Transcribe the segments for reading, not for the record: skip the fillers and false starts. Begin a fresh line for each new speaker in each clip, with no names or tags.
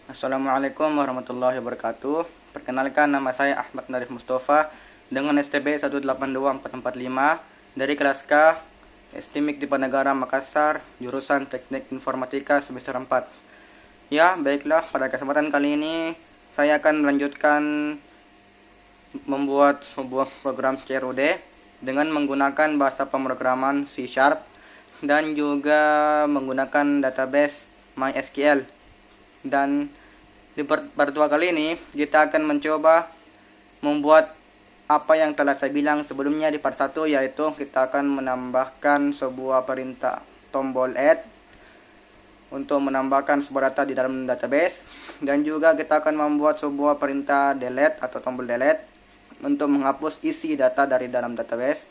Assalamualaikum warahmatullahi wabarakatuh. Perkenalkan, nama saya Ahmad Narif Mustafa dengan STB 182445 dari kelas K STMIK Diponegara Makassar, jurusan Teknik Informatika semester 4. Ya, baiklah, pada kesempatan kali ini saya akan melanjutkan membuat sebuah program CRUD dengan menggunakan bahasa pemrograman C# dan juga menggunakan database MySQL. Dan di pertemuan kali ini kita akan mencoba membuat apa yang telah saya bilang sebelumnya di part 1, yaitu kita akan menambahkan sebuah perintah tombol add untuk menambahkan sebuah data di dalam database, dan juga kita akan membuat sebuah perintah delete atau tombol delete untuk menghapus isi data dari dalam database,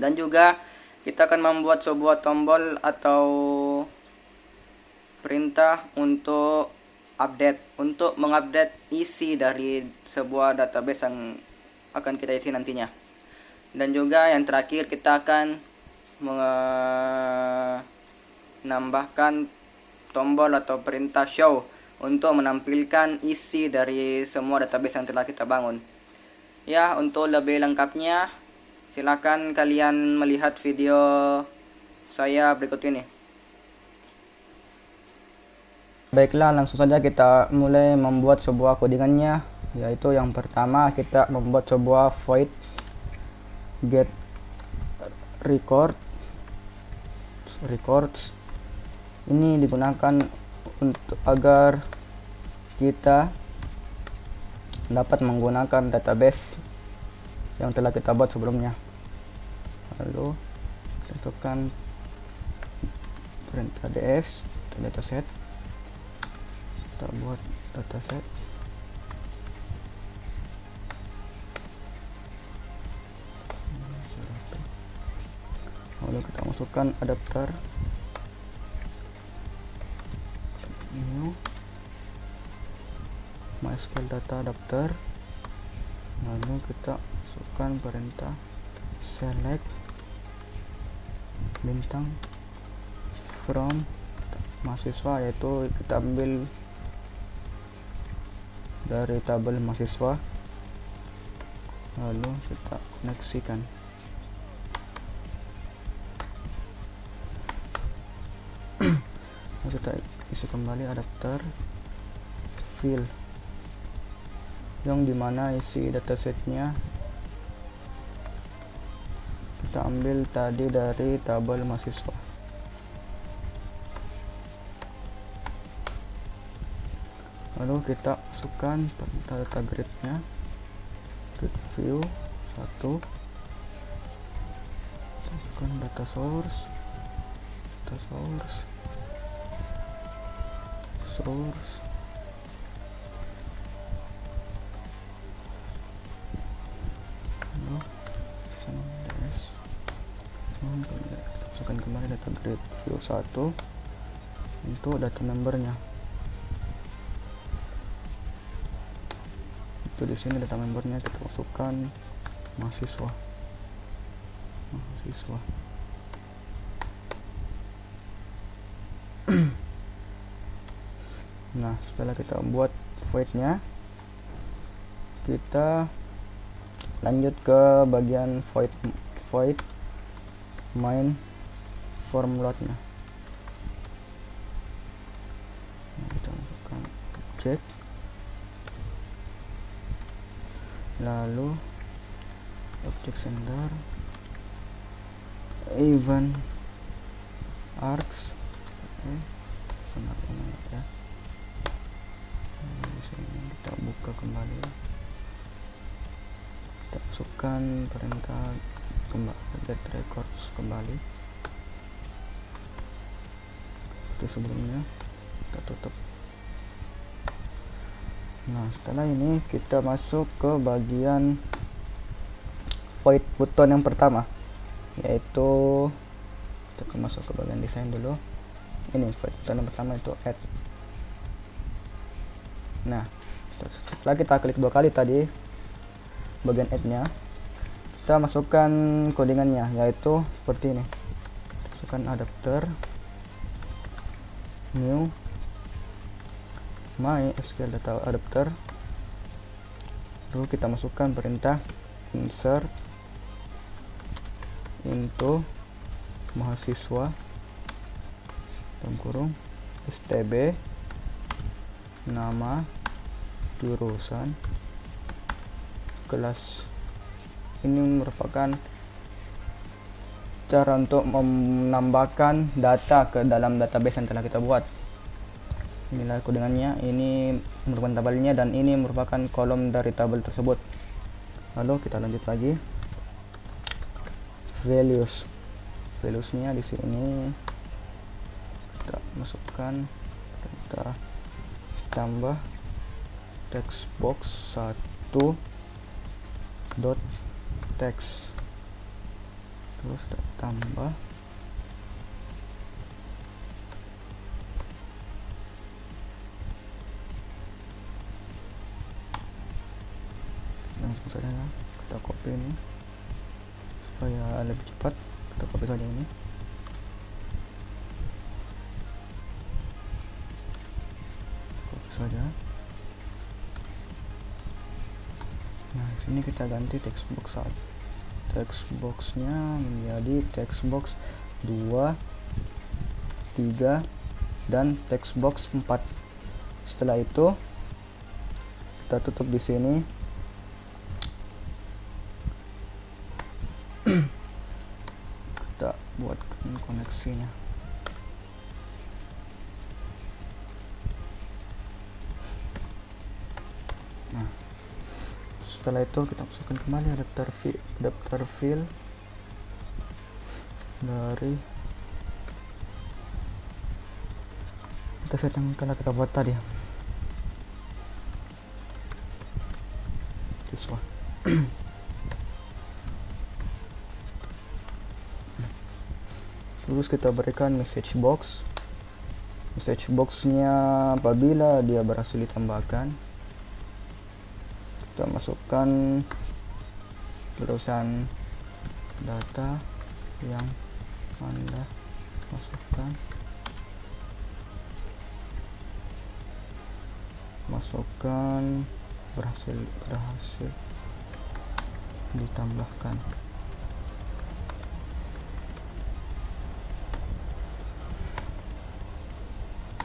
dan juga kita akan membuat sebuah tombol atau perintah untuk update, untuk mengupdate isi dari sebuah database yang akan kita isi nantinya. Dan juga yang terakhir kita akan menambahkan tombol atau perintah show untuk menampilkan isi dari semua database yang telah kita bangun. Ya, untuk lebih lengkapnya silakan kalian melihat video saya berikut ini. Baiklah, langsung saja kita mulai membuat sebuah codingannya, yaitu yang pertama kita membuat sebuah void get records. Ini digunakan untuk agar kita dapat menggunakan database yang telah kita buat sebelumnya. Lalu tentukan perintah ds dataset, kita buat dataset. Lalu kita masukkan adapter new MySQL data adapter. Lalu kita masukkan perintah select bintang from mahasiswa, yaitu kita ambil dari tabel mahasiswa, lalu kita koneksikan. Lalu kita isi kembali adapter fill, yang dimana isi datasetnya kita ambil tadi dari tabel mahasiswa. Lalu kita masukkan data grid-nya, grid view 1, masukkan data source, lalu masukkan kembali data grid view 1 untuk data membernya. Itu di sini data membernya kita masukkan mahasiswa. Nah, setelah kita buat void-nya, kita lanjut ke bagian void main form load-nya. Nah, kita masukkan check, lalu object sender event args, ya. Di sini kita buka kembali, kita masukkan perintah get records kembali seperti sebelumnya, kita tutup. Nah, setelah ini kita masuk ke bagian void button yang pertama, yaitu kita akan masuk ke bagian desain dulu. Ini void button yang pertama, itu add. Nah, setelah kita klik 2 kali tadi bagian add-nya, kita masukkan codingannya, yaitu seperti ini. Masukkan adapter new MySQL data adapter. Lalu kita masukkan perintah insert into mahasiswa dalam kurung stb, nama, jurusan, kelas. Ini merupakan cara untuk menambahkan data ke dalam database yang telah kita buat. Inilah kodengannya, ini merupakan tabelnya, dan ini merupakan kolom dari tabel tersebut. Lalu kita lanjut lagi. Valuesnya di sini kita masukkan, kita tambah text box 1 dot text, terus kita tambah langsung saja ya. Kita copy ini supaya lebih cepat. Kita copy saja ini. Copy saja. Nah, sini kita ganti text box 1. Text boxnya menjadi text box 2, 3, dan text box 4. Setelah itu kita tutup di sini. Kita buatkan koneksinya. Nah, setelah itu kita masukkan kembali adapter field dari dataset yang telah kita buat tadi. Siswa. Terus kita berikan message box. Message boxnya apabila dia berhasil ditambahkan, kita masukkan tulisan data yang Anda masukkan berhasil ditambahkan.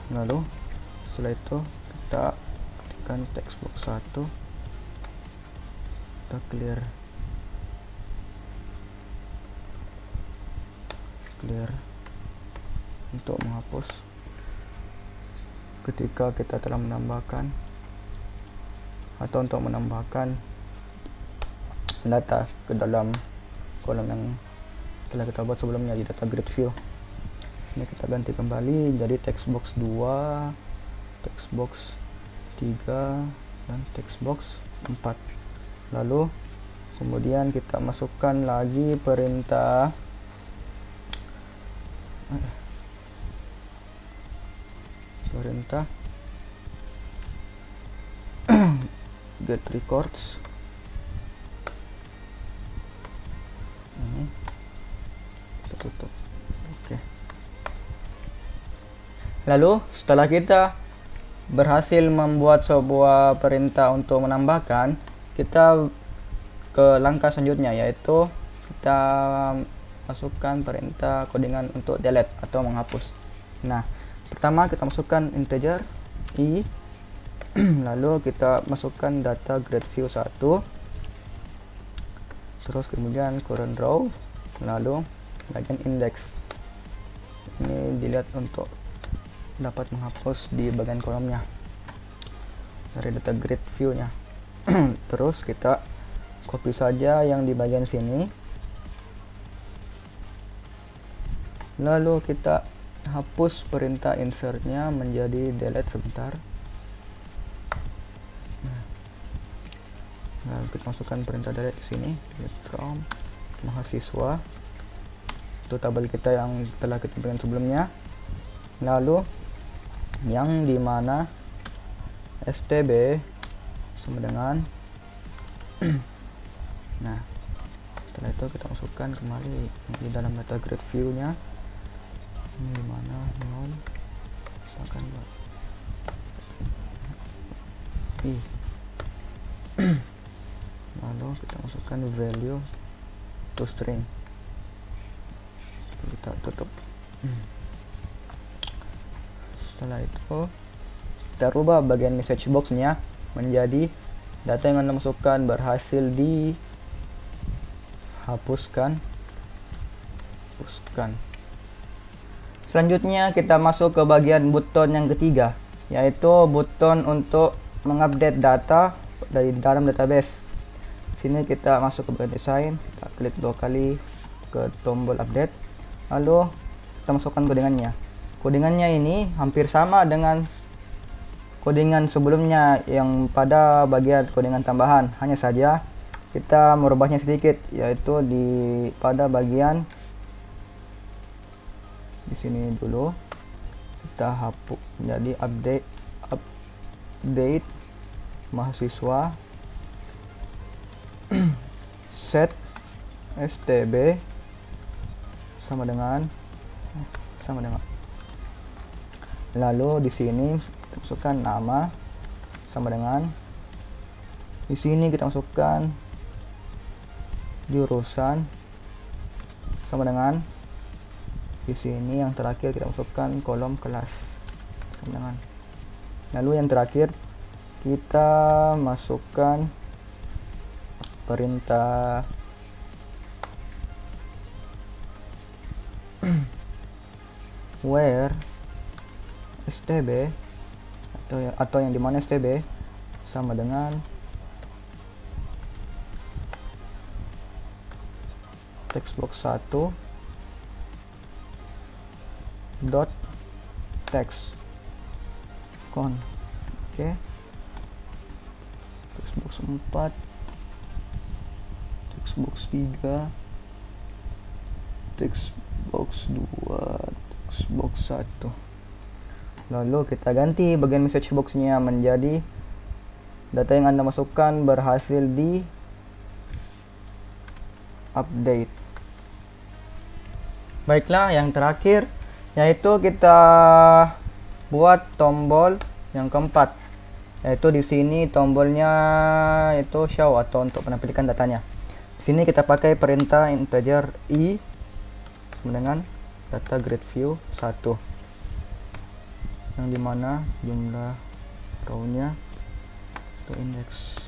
Lalu setelah itu kita ketikkan text box 1, kita clear untuk menghapus ketika kita telah menambahkan atau untuk menambahkan data ke dalam kolom yang telah kita buat sebelumnya di data grid view. Ini kita ganti kembali jadi text box 2, text box 3, dan text box 4. Lalu kemudian kita masukkan lagi perintah get records. Ini kita tutup. Oke. Lalu setelah kita berhasil membuat sebuah perintah untuk menambahkan, kita ke langkah selanjutnya, yaitu kita masukkan perintah codingan untuk delete atau menghapus. Nah, pertama kita masukkan integer i, lalu kita masukkan data grade view 1, terus kemudian current row, lalu bagian index. Ini dilihat untuk dapat menghapus di bagian kolomnya dari data grid view nya. Terus kita copy saja yang di bagian sini, lalu kita hapus perintah insertnya menjadi delete sebentar. Nah, kita masukkan perintah delete di sini, delete from mahasiswa, itu tabel kita yang telah kita berikan sebelumnya. Lalu yang dimana stb sama dengan nah, setelah itu kita masukkan kembali di dalam data grid view nya, ini dimana non akan I. Lalu kita masukkan value to string, kita tutup. Setelah itu kita rubah bagian message box nya menjadi data yang Anda masukkan berhasil dihapuskan. Selanjutnya kita masuk ke bagian buton yang ketiga, yaitu buton untuk mengupdate data dari dalam database. Sini kita masuk ke bagian desain, kita klik 2 kali ke tombol update, lalu kita masukkan codingannya. Codingannya ini hampir sama dengan codingan sebelumnya yang pada bagian codingan tambahan, hanya saja kita merubahnya sedikit, yaitu pada bagian di sini dulu kita hapus jadi update mahasiswa set stb sama dengan lalu di sini kita masukkan nama sama dengan, di sini kita masukkan jurusan sama dengan, di sini yang terakhir kita masukkan kolom kelas sama dengan. Lalu yang terakhir kita masukkan perintah where stb atau yang dimana stb sama dengan textbox 1 dot text con. Oke. Textbox 4, textbox 3, textbox 2, textbox 1. Lalu kita ganti bagian message box-nya menjadi data yang Anda masukkan berhasil di update. Baiklah, yang terakhir yaitu kita buat tombol yang keempat, yaitu di sini tombolnya itu show atau untuk menampilkan datanya. Di sini kita pakai perintah integer i sama dengan data grid view 1, yang dimana jumlah row-nya itu index.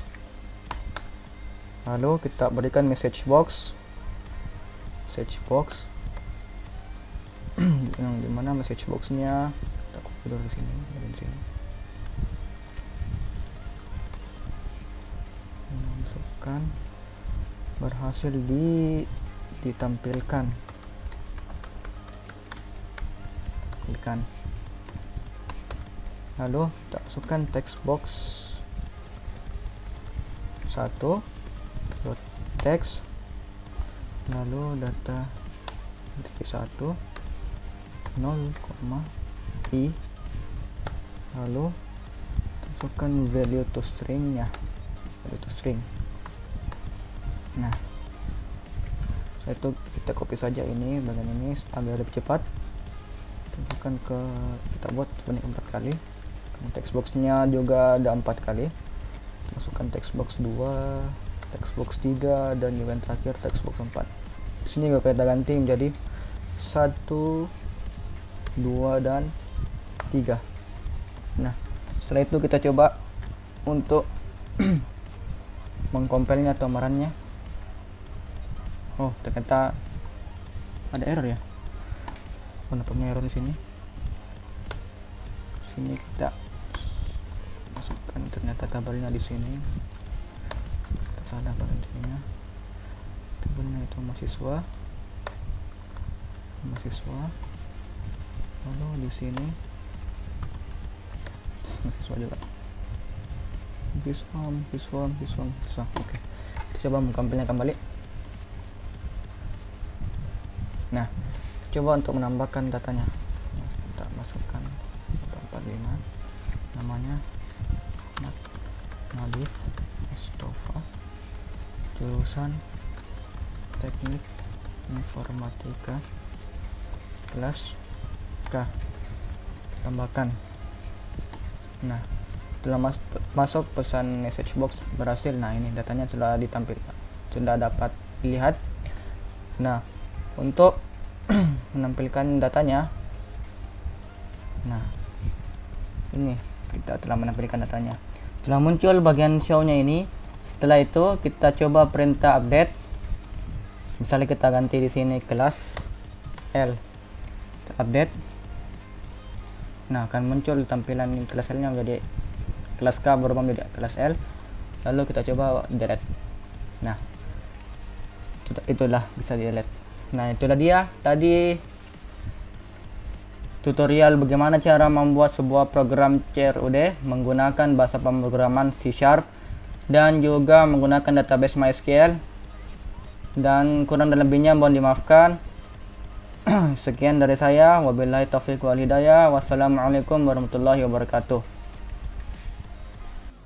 Lalu kita berikan message box yang dimana message box-nya kita copy dulu di sini, masukkan berhasil ditampilkan. Lalu kita masukkan text box 1 dot text, lalu data titik 1 0, i, lalu masukkan value to string. Nah, setelah itu kita copy saja ini bagian ini agar lebih cepat. Kita buat sebanyak 4 kali. Text box-nya juga ada 4 kali. Masukkan text box 2, text box 3, dan juga yang terakhir text box 4. Di sini kita ganti menjadi 1, 2, dan 3. Nah, setelah itu kita coba untuk mengcompile-nya atau merannya. Oh, ternyata ada error ya. Nampaknya error di sini. Sini kita masukkan, ternyata tabelnya di sini. Kita salah bagian sininya. Tabelnya itu mahasiswa. Lalu di sini mahasiswa juga. Mahasiswa. Oke. Kita coba mengcompile-nya kembali. Nah, coba untuk menambahkan datanya. Kita masukkan 45, namanya Nadif Mustafa, jurusan Teknik Informatika, kelas K. Tambahkan. Nah, Setelah masuk pesan message box berhasil. Nah, ini datanya sudah ditampilkan, sudah dapat dilihat. Nah, untuk menampilkan datanya, nah ini kita telah menampilkan datanya, telah muncul bagian show-nya ini. Setelah itu kita coba perintah update. Misalnya kita ganti di sini kelas L, update. Nah, akan muncul tampilan kelas L-nya menjadi kelas K berubah menjadi kelas L. Lalu kita coba delete. Nah, itulah bisa di delete. Nah, itulah dia tadi tutorial bagaimana cara membuat sebuah program CRUD menggunakan bahasa pemrograman C# dan juga menggunakan database MySQL. Dan kurang dan lebihnya mohon dimaafkan. Sekian dari saya, wabillahi taufiq wal hidayah. Wassalamualaikum warahmatullahi wabarakatuh.